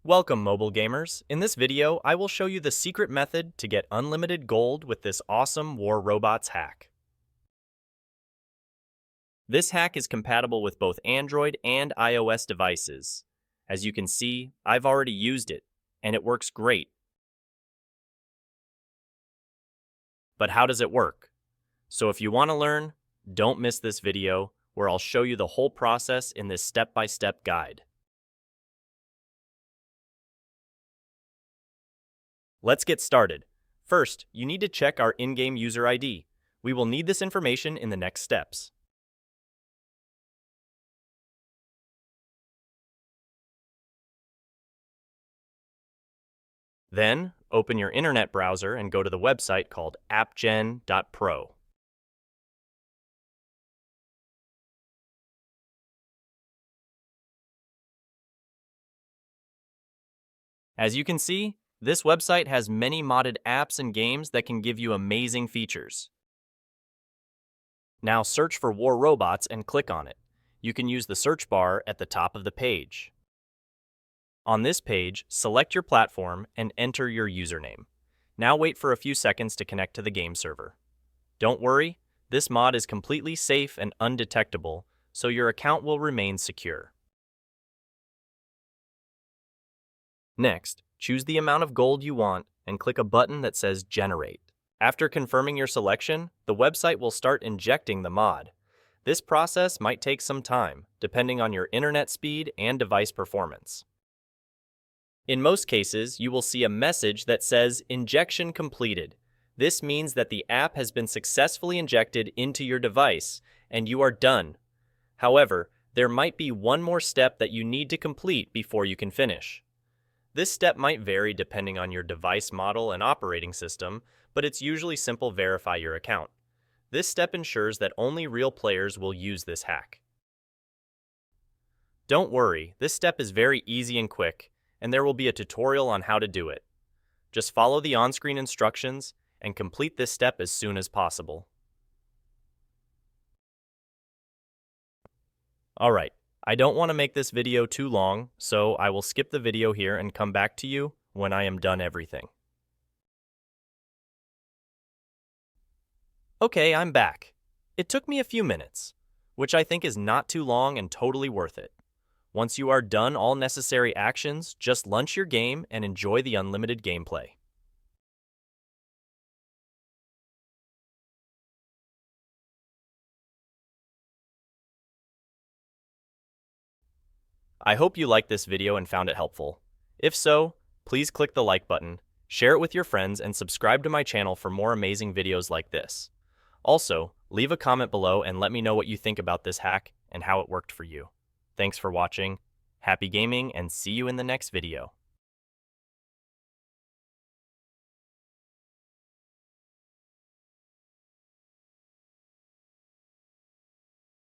Welcome, mobile gamers. In this video, I will show you the secret method to get unlimited gold with this awesome War Robots hack. This hack is compatible with both Android and iOS devices. As you can see, I've already used it, and it works great. But how does it work? So if you want to learn, don't miss this video, where I'll show you the whole process in this step-by-step guide. Let's get started. First, you need to check our in-game user ID. We will need this information in the next steps. Then, open your internet browser and go to the website called appgen.pro. As you can see, this website has many modded apps and games that can give you amazing features. Now search for War Robots and click on it. You can use the search bar at the top of the page. On this page, select your platform and enter your username. Now wait for a few seconds to connect to the game server. Don't worry, this mod is completely safe and undetectable, so your account will remain secure. Next, choose the amount of gold you want and click a button that says Generate. After confirming your selection, the website will start injecting the mod. This process might take some time, depending on your internet speed and device performance. In most cases, you will see a message that says Injection completed. This means that the app has been successfully injected into your device, and you are done. However, there might be one more step that you need to complete before you can finish. This step might vary depending on your device model and operating system, but it's usually simple: verify your account. This step ensures that only real players will use this hack. Don't worry, this step is very easy and quick, and there will be a tutorial on how to do it. Just follow the on-screen instructions and complete this step as soon as possible. Alright, I don't want to make this video too long, so I will skip the video here and come back to you when I am done everything. Okay, I'm back. It took me a few minutes, which I think is not too long and totally worth it. Once you are done all necessary actions, just launch your game and enjoy the unlimited gameplay. I hope you liked this video and found it helpful. If so, please click the like button, share it with your friends, and subscribe to my channel for more amazing videos like this. Also, leave a comment below and let me know what you think about this hack and how it worked for you. Thanks for watching, happy gaming, and see you in the next video.